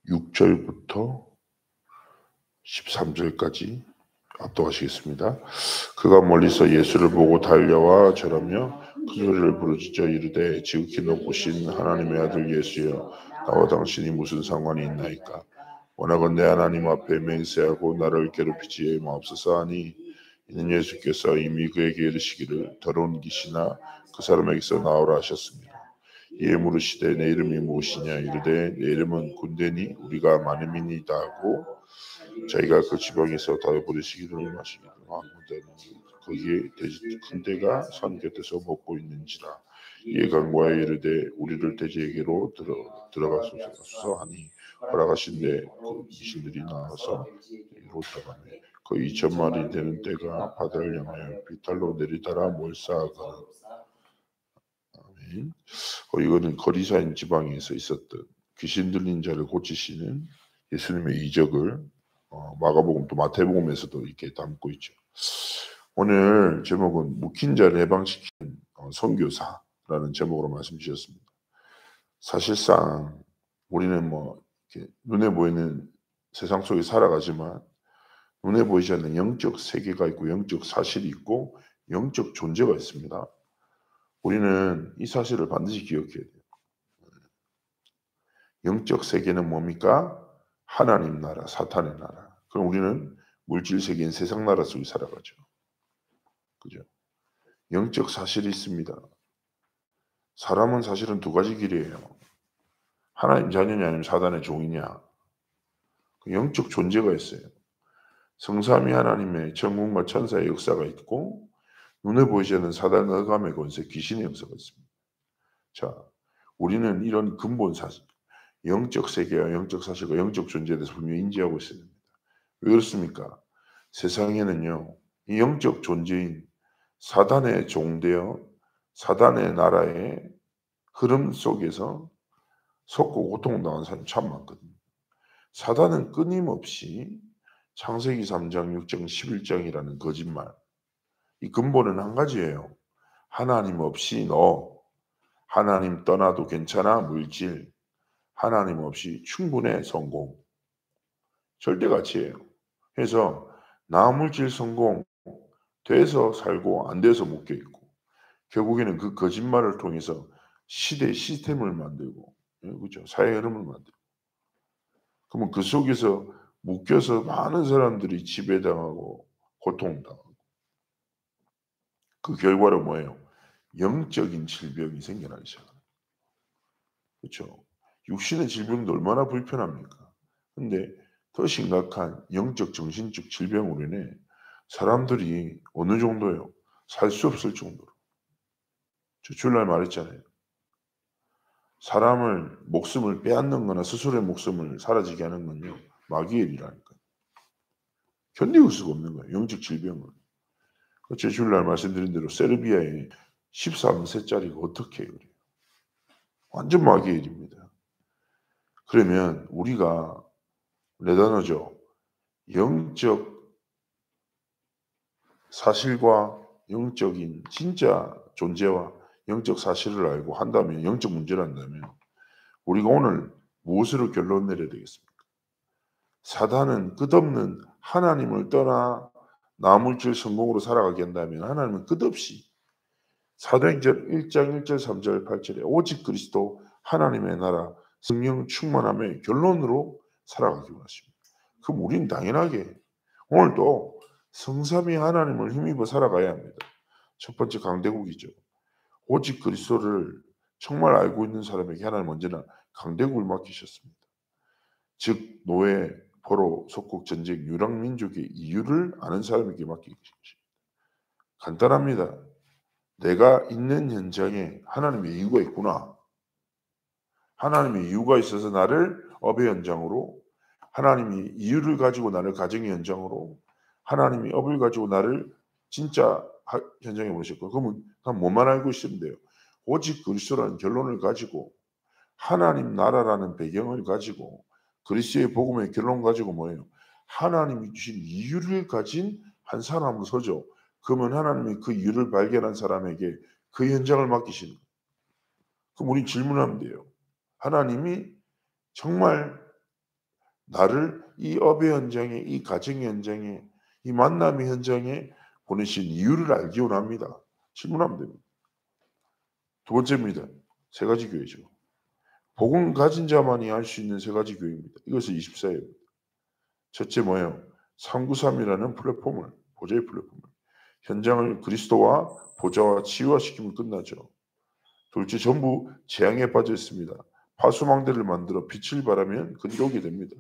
6절부터 13절까지 압도하시겠습니다. 그가 멀리서 예수를 보고 달려와 절하며 큰 소리를 부르짖어 이르되 지극히 높으신 하나님의 아들 예수여, 나와 당신이 무슨 상관이 있나이까? 원하건대 하나님 앞에 맹세하고 나를 괴롭히지 마옵소서 하니, 이는 예수께서 이미 그에게 이르시기를 더러운 귀신아 그 사람에게서 나오라 하셨습니다. 이에 물으시되 내 이름이 무엇이냐? 이르되 내 이름은 군대니 우리가 많음이니이다 하고, 자기가 그 지방에서 다 버리시기를 마시기를 하는데 거기에 큰 대가 산 곁에서 먹고 있는지라. 이에 간구하여 이르되 우리를 돼지에게로 들어가소서 하니, 허락하신대 그 귀신들이 나와서 이로 들어가며 거의 2,000마리 되는 떼가 바다를 향하여 비탈로 내리다라 몰사하거늘. 아멘. 이거는 거리사인 지방에서 있었던 귀신 들린 자를 고치시는 예수님의 이적을 마가복음 또 마태복음에서도 이렇게 담고 있죠. 오늘 제목은 묵힌 자를 해방시키는 선교사라는 제목으로 말씀 주셨습니다. 사실상 우리는 이렇게 눈에 보이는 세상 속에 살아가지만 눈에 보이지 않는 영적 세계가 있고 영적 사실이 있고 영적 존재가 있습니다. 우리는 이 사실을 반드시 기억해야 돼요. 영적 세계는 뭡니까? 하나님 나라, 사탄의 나라. 그럼 우리는 물질 세계인 세상 나라 속에 살아가죠. 그죠? 영적 사실이 있습니다. 사람은 사실은 두 가지 길이에요. 하나님 자녀냐 아니면 사단의 종이냐. 영적 존재가 있어요. 성삼위 하나님의 천군과 천사의 역사가 있고, 눈에 보이지 않는 사단 어감의 권세, 귀신의 역사가 있습니다. 자, 우리는 이런 근본 사실, 영적 세계와 영적 사실과 영적 존재에 대해서 분명히 인지하고 있어야 됩니다. 왜 그렇습니까? 세상에는요, 이 영적 존재인 사단의 종되어 사단의 나라의 흐름 속에서 속고 고통당하는 사람이 참 많거든요. 사단은 끊임없이 창세기 3장, 6장, 11장이라는 거짓말, 이 근본은 한 가지예요. 하나님 없이 너, 하나님 떠나도 괜찮아 물질, 하나님 없이 충분해 성공, 절대 가치예요. 그래서 나 물질 성공 돼서 살고 안 돼서 묶여 있고, 결국에는 그 거짓말을 통해서 시대 시스템을 만들고, 그죠? 사회 흐름을 만들고, 그러면 그 속에서 묶여서 많은 사람들이 지배당하고 고통당하고, 그 결과로 뭐예요? 영적인 질병이 생겨나기 시작합니다. 그렇죠? 육신의 질병도 얼마나 불편합니까? 근데 더 심각한 영적 정신적 질병으로 인해 사람들이 어느 정도요? 살 수 없을 정도로. 저 주일날 말했잖아요. 사람을 목숨을 빼앗는 거나 스스로의 목숨을 사라지게 하는 건요, 마귀의 일이라니까요. 견딜 수가 없는 거예요. 영적 질병을. 제 주일날 말씀드린 대로 세르비아에 13세짜리가 어떻게 해요? 그래요. 완전 마귀의 일입니다. 그러면 우리가 레다너죠. 영적 사실과 영적인 진짜 존재와 영적 사실을 알고 한다면, 영적 문제를 한다면 우리가 오늘 무엇으로 결론 내려야 되겠습니까? 사단은 끝없는 하나님을 떠나 나물질 성공으로 살아가게 한다면, 하나님은 끝없이 사도행전 1장 1절 3절 8절에 오직 그리스도 하나님의 나라 성령 충만함의 결론으로 살아가기 원하십니다. 그럼 우리는 당연하게 오늘도 성삼위 하나님을 힘입어 살아가야 합니다. 첫 번째 강대국이죠. 오직 그리스도를 정말 알고 있는 사람에게 하나님 언제나 강대국을 맡기셨습니다. 즉 노예, 포로, 속국, 전쟁, 유랑민족의 이유를 아는 사람에게 맡기셨습니다. 간단합니다. 내가 있는 현장에 하나님의 이유가 있구나. 하나님의 이유가 있어서 나를 업의 현장으로, 하나님이 이유를 가지고 나를 가정의 현장으로, 하나님이 업을 가지고 나를 진짜 현장에 보내셨고, 그러면 난 뭐만 알고 있으면 돼요? 오직 그리스도라는 결론을 가지고, 하나님 나라라는 배경을 가지고, 그리스도의 복음의 결론 가지고 뭐예요? 하나님이 주신 이유를 가진 한 사람으로 서죠. 그러면 하나님이 그 이유를 발견한 사람에게 그 현장을 맡기시는 거예요. 그럼 우리 질문하면 돼요. 하나님이 정말 나를 이 업의 현장에, 이 가정의 현장에, 이 만남의 현장에 보내신 이유를 알기 원합니다. 질문하면 됩니다. 두 번째입니다. 세 가지 교회죠. 복음 가진 자만이 알 수 있는 세 가지 교회입니다. 이것은 24예요. 첫째 뭐예요? 393이라는 플랫폼을, 보좌의 플랫폼을, 현장을 그리스도와 보좌와 치유화시키면 끝나죠. 둘째, 전부 재앙에 빠져 있습니다. 파수망대를 만들어 빛을 발하면 그리로 오게 됩니다.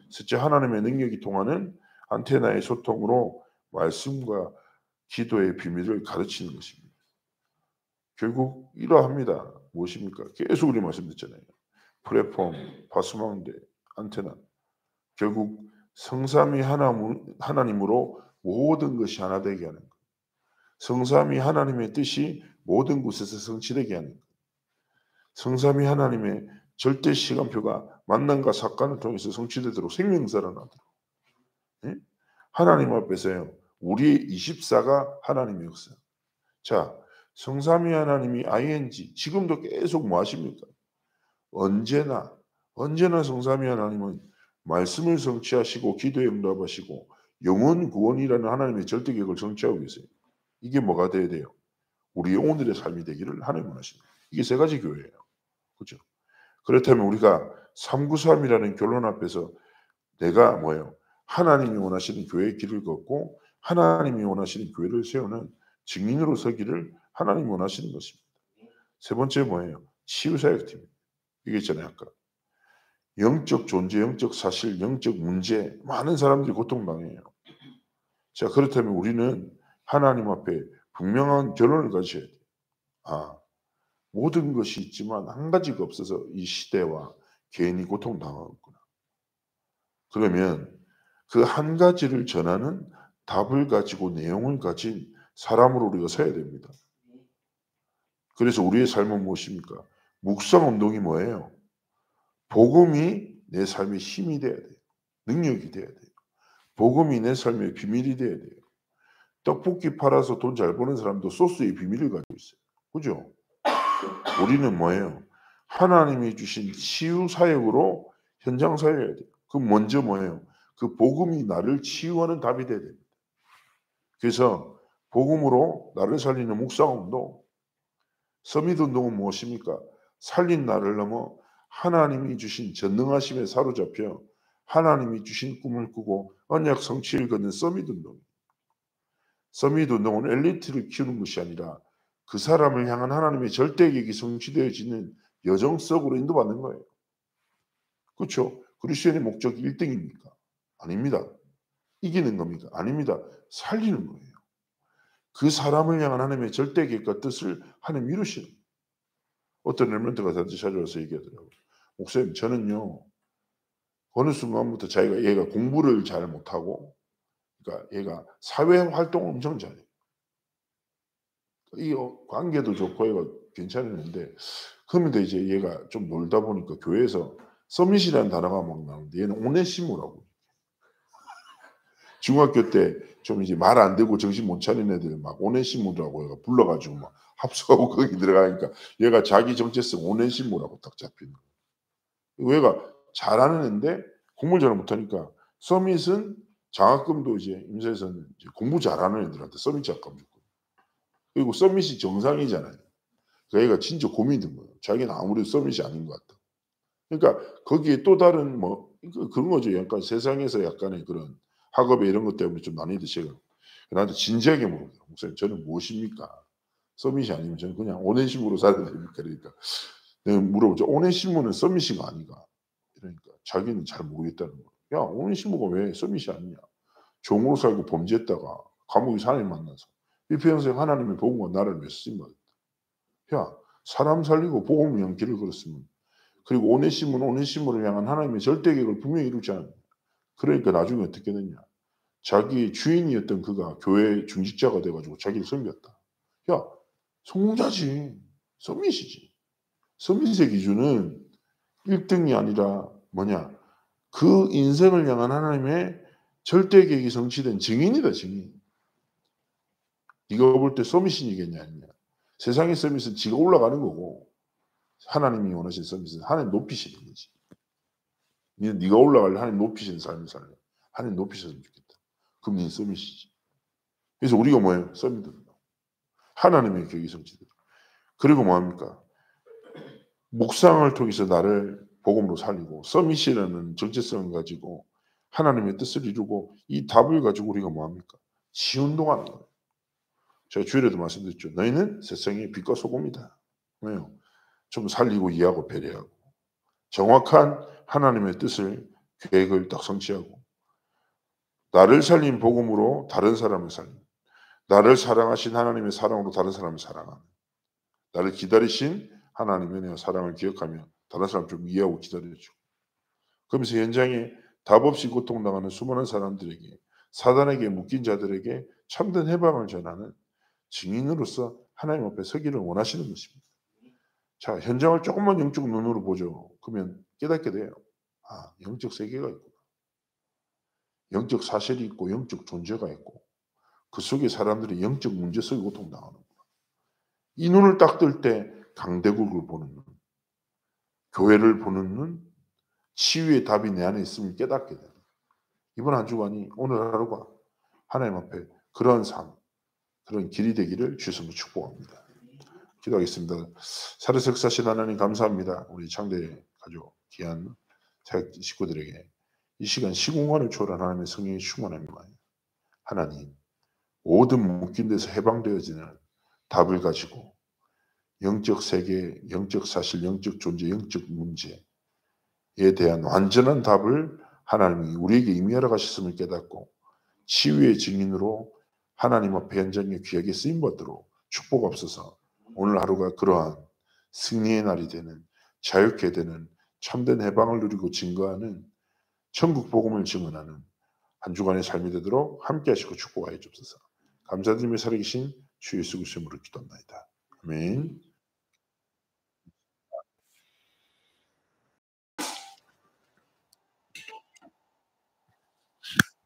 셋째, 하나님의 능력이 통하는 안테나의 소통으로 말씀과 기도의 비밀을 가르치는 것입니다. 결국 이러합니다. 무엇입니까? 계속 우리 말씀 듣잖아요. 플랫폼, 파수망대, 안테나. 결국 성삼위 하나님으로 모든 것이 하나 되게 하는 것. 성삼위 하나님의 뜻이 모든 곳에서 성취되게 하는 것. 성삼위 하나님의 절대 시간표가 만남과 사건을 통해서 성취되도록 생명사라나도록. 예? 하나님 앞에서요. 우리의 24가 하나님의 역사. 자, 성삼위 하나님이 ing 지금도 계속 뭐 하십니까? 언제나 성삼위 하나님은 말씀을 성취하시고 기도에 응답하시고 영혼 구원이라는 하나님의 절대 계획을 성취하고 계세요. 이게 뭐가 돼야 돼요? 우리의 오늘의 삶이 되기를 하나님 원하십니다. 이게 세 가지 교회예요. 그렇죠? 그렇다면 우리가 393이라는 결론 앞에서 내가 뭐예요? 하나님이 원하시는 교회의 길을 걷고 하나님이 원하시는 교회를 세우는 증인으로 서기를 하나님이 원하시는 것입니다. 세 번째 뭐예요? 치유사역팀. 이게 있잖아요. 아까. 영적 존재, 영적 사실, 영적 문제 많은 사람들이 고통당해요. 자, 그렇다면 우리는 하나님 앞에 분명한 결론을 가져야 돼요. 아, 모든 것이 있지만 한 가지가 없어서 이 시대와 개인이 고통당하고 있구나. 그러면 그 한 가지를 전하는 답을 가지고 내용을 가진 사람으로 우리가 서야 됩니다. 그래서 우리의 삶은 무엇입니까? 묵상 운동이 뭐예요? 복음이 내 삶의 힘이 돼야 돼요. 능력이 돼야 돼요. 복음이 내 삶의 비밀이 돼야 돼요. 떡볶이 팔아서 돈 잘 버는 사람도 소스의 비밀을 가지고 있어요. 그죠? 우리는 뭐예요? 하나님이 주신 치유 사역으로 현장 사역해야 돼요. 그럼 먼저 뭐예요? 그 복음이 나를 치유하는 답이 돼야 됩니다. 그래서 복음으로 나를 살리는 묵상운동, 서밋운동은 무엇입니까? 살린 나를 넘어 하나님이 주신 전능하심에 사로잡혀 하나님이 주신 꿈을 꾸고 언약 성취를 걷는 서밋운동. 서밋운동은 엘리트를 키우는 것이 아니라 그 사람을 향한 하나님의 절대 계획이 성취되어지는 여정 속으로 인도받는 거예요. 그렇죠? 그리스도인의 목적이 1등입니까? 아닙니다. 이기는 겁니까? 아닙니다. 살리는 거예요. 그 사람을 향한 하나님의 절대 계획과 뜻을 하나님 이루시는 거예요. 어떤 렘넌트가 저한테 찾아와서 얘기하더라고요. 목사님, 저는요 어느 순간부터 자기가 얘가 공부를 잘 못하고 그러니까 얘가 사회 활동을 엄청 잘해요. 이 관계도 좋고 얘가 괜찮았는데 그런데 이제 얘가 좀 놀다 보니까 교회에서 서밋이라는 단어가 막 나오는데 얘는 오네시모라고. 중학교 때 좀 이제 말 안 되고 정신 못 차린 애들 막 오네시모라고 얘가 불러가지고 막 합숙하고 거기 들어가니까 얘가 자기 정체성 오네시모라고 딱 잡히는 거예요. 얘가 잘하는 애인데 공부를 잘 못하니까 서밋은 장학금도 이제 임사에서는 이제 공부 잘하는 애들한테 서밋 장학금 줬고 그리고 서밋이 정상이잖아요. 그 애가 진짜 고민이 든 거예요. 자기는 아무래도 서밋이 아닌 것 같다. 그러니까 거기에 또 다른 뭐 그런 거죠. 약간 세상에서 약간의 그런 학업에 이런 것 때문에 좀 난이도 제가 나한테 진지하게 물어보더라고요. 목사님 저는 무엇입니까? 서밋이 아니면 저는 그냥 오네시모로 살아야 됩니까? 그러니까 내가 물어보죠. 오네시모는 서밋이가 아니가? 이러니까 자기는 잘 모르겠다는 거예요. 야 오네시모가 왜 서밋이 아니냐? 종으로 살고 범죄했다가 감옥에 사람을 만나서 일평생 하나님의 복음과 나를 위해서 쓰임받았다. 야 사람 살리고 복음을 위한 길을 걸었으면 그리고 오네시모를 향한 하나님의 절대 계획을 분명히 이루지 않았냐. 그러니까 나중에 어떻게 됐냐. 자기 주인이었던 그가 교회 중직자가 돼가지고 자기를 섬겼다. 야 성공자지. 서밋이지. 서밋의 기준은 1등이 아니라 뭐냐. 그 인생을 향한 하나님의 절대 계획이 성취된 증인이다. 증인. 네가 볼 때 서밋이겠냐 아니냐. 세상의 서밋은 지가 올라가는 거고 하나님이 원하신 서밋은 하나님 높이시는 거지. 네가 올라갈래? 하나님 높이시는 삶을 살래? 하나님 높이셨으면 좋겠다. 그럼 네 서밋이지. 그래서 우리가 뭐예요? 서밋들. 하나님의 계기성지들. 그리고 뭐합니까? 묵상을 통해서 나를 복음으로 살리고 서밋이라는 정체성을 가지고 하나님의 뜻을 이루고 이 답을 가지고 우리가 뭐합니까? 시운동하는 거예요. 제가 주일에도 말씀드렸죠. 너희는 세상의 빛과 소금이다. 왜요? 좀 살리고 이해하고 배려하고 정확한 하나님의 뜻을 계획을 딱 성취하고 나를 살린 복음으로 다른 사람을 살리는 나를 사랑하신 하나님의 사랑으로 다른 사람을 사랑하는 나를 기다리신 하나님의 내 사랑을 기억하며 다른 사람 좀 이해하고 기다려주고 그러면서 현장에 답 없이 고통당하는 수많은 사람들에게 사단에게 묶인 자들에게 참된 해방을 전하는 증인으로서 하나님 앞에 서기를 원하시는 것입니다. 자, 현장을 조금만 영적 눈으로 보죠. 그러면 깨닫게 돼요. 아, 영적 세계가 있구나. 영적 사실이 있고 영적 존재가 있고 그 속에 사람들이 영적 문제 속에 고통당하는구나. 이 눈을 딱 뜰 때 강대국을 보는 눈, 교회를 보는 눈, 치유의 답이 내 안에 있음을 깨닫게 돼요. 이번 한 주간이 오늘 하루가 하나님 앞에 그런 삶, 그런 길이 되기를 주님으로 축복합니다. 기도하겠습니다. 살아서 역사하신 하나님 감사합니다. 우리 창대 가족 귀한 식구들에게 이 시간 시공간을 초월한 하나님의 성령이 충만합니다. 하나님 모든 묶인 데서 해방되어지는 답을 가지고 영적 세계, 영적 사실, 영적 존재, 영적 문제에 대한 완전한 답을 하나님이 우리에게 임의하러 가셨음을 깨닫고 치유의 증인으로 하나님 앞에 현장에 귀하게 쓰임받도록 축복하옵소서. 오늘 하루가 그러한 승리의 날이 되는 자유케 되는 참된 해방을 누리고 증거하는 천국 복음을 증언하는 한 주간의 삶이 되도록 함께 하시고 축복하여 주옵소서. 감사드리며 살아계신 주 예수 그리스도의 이름으로 기도합니다. 아멘.